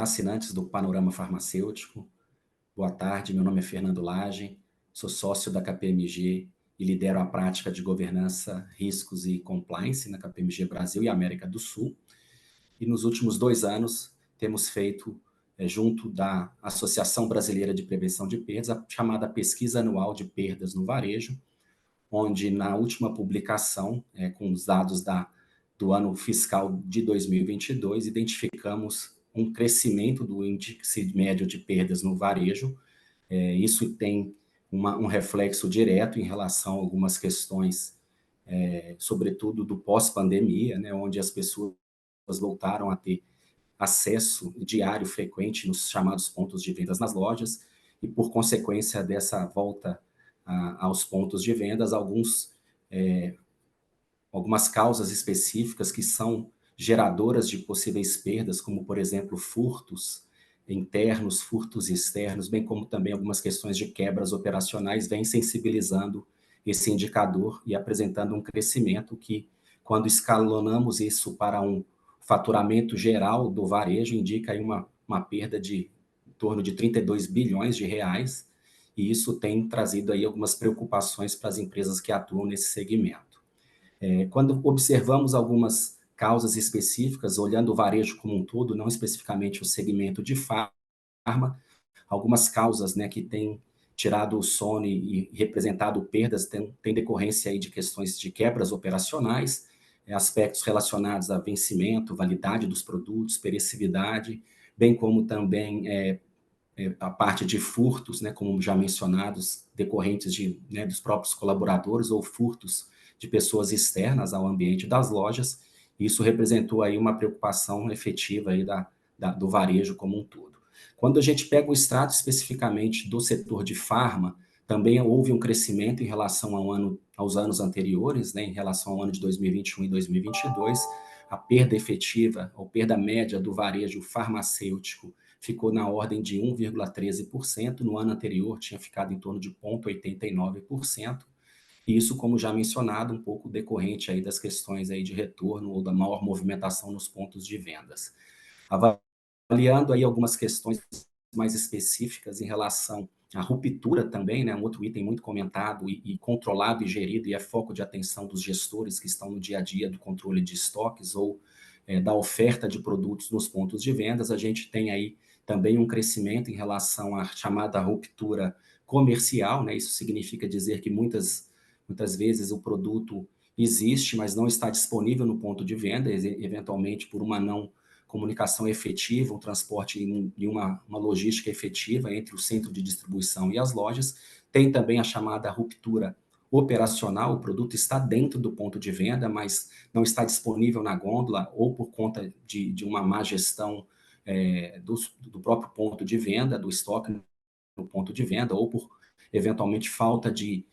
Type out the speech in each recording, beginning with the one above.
assinantes do Panorama Farmacêutico. Boa tarde, meu nome é Fernando Lage, sou sócio da KPMG e lidero a prática de governança, riscos e compliance na KPMG Brasil e América do Sul. E nos últimos 2 anos temos feito, junto da Associação Brasileira de Prevenção de Perdas, a chamada Pesquisa Anual de Perdas no Varejo, onde na última publicação, com os dados do ano fiscal de 2022, identificamos um crescimento do índice médio de perdas no varejo. Isso tem um reflexo direto em relação a algumas questões, sobretudo do pós-pandemia, né, onde as pessoas voltaram a ter acesso diário frequente nos chamados pontos de vendas nas lojas, e por consequência dessa volta aos pontos de vendas, algumas causas específicas que são geradoras de possíveis perdas, como, por exemplo, furtos internos, furtos externos, bem como também algumas questões de quebras operacionais, vêm sensibilizando esse indicador e apresentando um crescimento que, quando escalonamos isso para um faturamento geral do varejo, indica aí uma perda de em torno de 32 bilhões de reais, e isso tem trazido aí algumas preocupações para as empresas que atuam nesse segmento. Quando observamos algumas causas específicas, olhando o varejo como um todo, não especificamente o segmento de farma, algumas causas, né, que têm tirado o sono e representado perdas têm decorrência aí de questões de quebras operacionais, aspectos relacionados a vencimento, validade dos produtos, perecividade, bem como também a parte de furtos, né, como já mencionados, decorrentes dos próprios colaboradores ou furtos de pessoas externas ao ambiente das lojas. Isso representou aí uma preocupação efetiva aí do varejo como um todo. Quando a gente pega o extrato especificamente do setor de farma, também houve um crescimento em relação aos anos anteriores, né, em relação ao ano de 2021 e 2022, a perda efetiva, ou perda média do varejo farmacêutico ficou na ordem de 1,13%, no ano anterior tinha ficado em torno de 0,89%, e isso, como já mencionado, um pouco decorrente aí das questões aí de retorno ou da maior movimentação nos pontos de vendas. Avaliando aí algumas questões mais específicas em relação à ruptura também, né, um outro item muito comentado e controlado e gerido, e é foco de atenção dos gestores que estão no dia a dia do controle de estoques ou da oferta de produtos nos pontos de vendas. A gente tem aí também um crescimento em relação à chamada ruptura comercial, né? Isso significa dizer que muitas vezes o produto existe, mas não está disponível no ponto de venda, eventualmente por uma não comunicação efetiva, um transporte e uma logística efetiva entre o centro de distribuição e as lojas. Tem também a chamada ruptura operacional, o produto está dentro do ponto de venda, mas não está disponível na gôndola, ou por conta de uma má gestão do próprio ponto de venda, do estoque no ponto de venda, ou por, eventualmente, falta de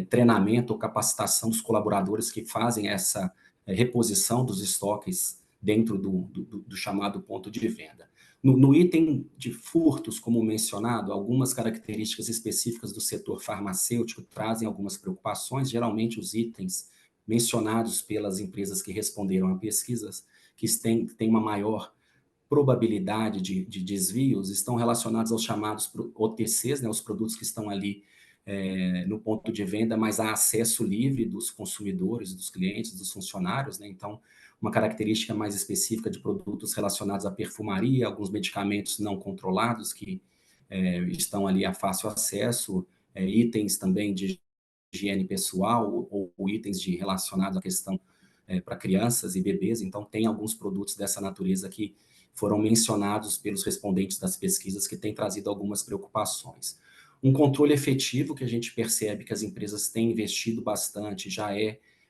treinamento ou capacitação dos colaboradores que fazem essa reposição dos estoques dentro do chamado ponto de venda. No item de furtos, como mencionado, algumas características específicas do setor farmacêutico trazem algumas preocupações. Geralmente, os itens mencionados pelas empresas que responderam a pesquisas, que têm uma maior probabilidade de desvios, estão relacionados aos chamados OTCs, né, os produtos que estão ali no ponto de venda, mas há acesso livre dos consumidores, dos clientes, dos funcionários, né? Então, uma característica mais específica de produtos relacionados à perfumaria, alguns medicamentos não controlados que estão ali a fácil acesso, itens também de higiene pessoal ou itens relacionados à questão para crianças e bebês. Então, tem alguns produtos dessa natureza que foram mencionados pelos respondentes das pesquisas que têm trazido algumas preocupações. Um controle efetivo que a gente percebe que as empresas têm investido bastante, já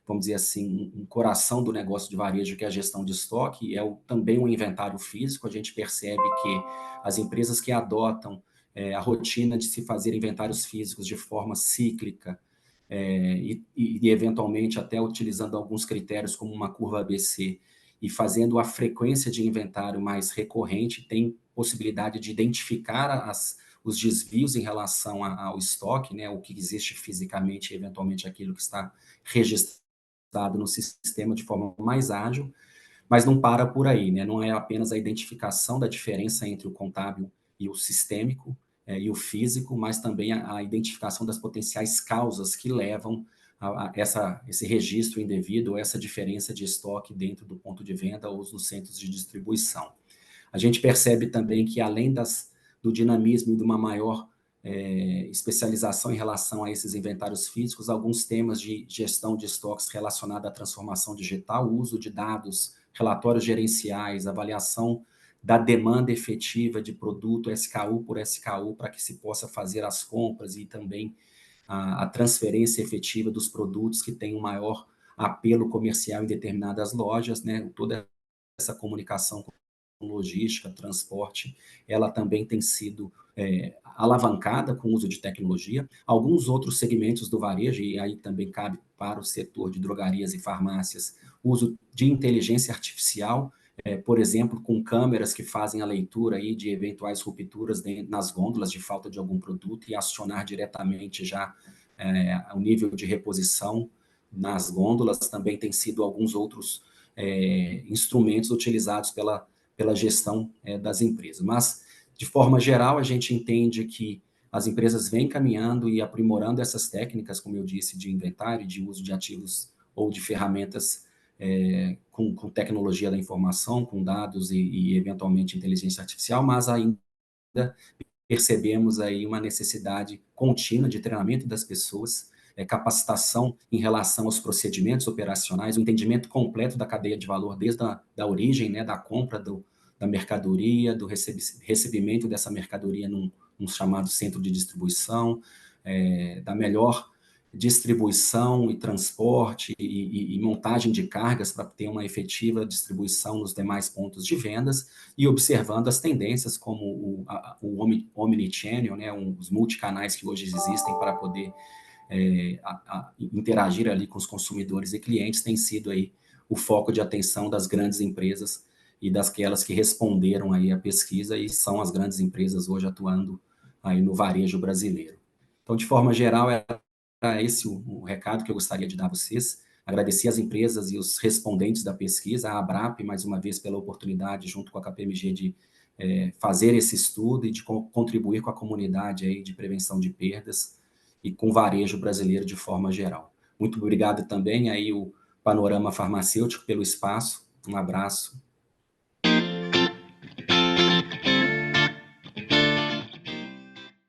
vamos dizer assim, um coração do negócio de varejo, que é a gestão de estoque, também um inventário físico. A gente percebe que as empresas que adotam a rotina de se fazer inventários físicos de forma cíclica, e eventualmente até utilizando alguns critérios como uma curva ABC, e fazendo a frequência de inventário mais recorrente, tem possibilidade de identificar os desvios em relação ao estoque, né, o que existe fisicamente e eventualmente aquilo que está registrado no sistema de forma mais ágil. Mas não para por aí, né? Não é apenas a identificação da diferença entre o contábil e o sistêmico, e o físico, mas também a identificação das potenciais causas que levam a esse registro indevido, ou essa diferença de estoque dentro do ponto de venda ou nos centros de distribuição. A gente percebe também que, além do dinamismo e de uma maior especialização em relação a esses inventários físicos, alguns temas de gestão de estoques relacionados à transformação digital, uso de dados, relatórios gerenciais, avaliação da demanda efetiva de produto SKU por SKU, para que se possa fazer as compras e também a transferência efetiva dos produtos que têm um maior apelo comercial em determinadas lojas, né? Toda essa comunicação com logística, transporte, ela também tem sido alavancada com o uso de tecnologia. Alguns outros segmentos do varejo, e aí também cabe para o setor de drogarias e farmácias, uso de inteligência artificial, por exemplo, com câmeras que fazem a leitura aí de eventuais rupturas nas gôndolas de falta de algum produto e acionar diretamente já o nível de reposição nas gôndolas. Também tem sido alguns outros instrumentos utilizados pela gestão das empresas. Mas, de forma geral, a gente entende que as empresas vêm caminhando e aprimorando essas técnicas, como eu disse, de inventário, de uso de ativos ou de ferramentas com tecnologia da informação, com dados e eventualmente inteligência artificial, mas ainda percebemos aí uma necessidade contínua de treinamento das pessoas, capacitação em relação aos procedimentos operacionais, o entendimento completo da cadeia de valor, desde da origem, né, da compra da mercadoria, do recebimento dessa mercadoria num chamado centro de distribuição, da melhor distribuição e transporte e montagem de cargas para ter uma efetiva distribuição nos demais pontos de vendas, e observando as tendências como o omnichannel, né, os multicanais que hoje existem para poder interagir ali com os consumidores e clientes, tem sido aí o foco de atenção das grandes empresas e daquelas que responderam aí à pesquisa, e são as grandes empresas hoje atuando aí no varejo brasileiro. Então, de forma geral, era esse o recado que eu gostaria de dar a vocês. Agradecer às empresas e os respondentes da pesquisa, a Abrap, mais uma vez, pela oportunidade, junto com a KPMG, de fazer esse estudo e de contribuir com a comunidade aí de prevenção de perdas e com o varejo brasileiro de forma geral. Muito obrigado também aí o Panorama Farmacêutico pelo espaço. Um abraço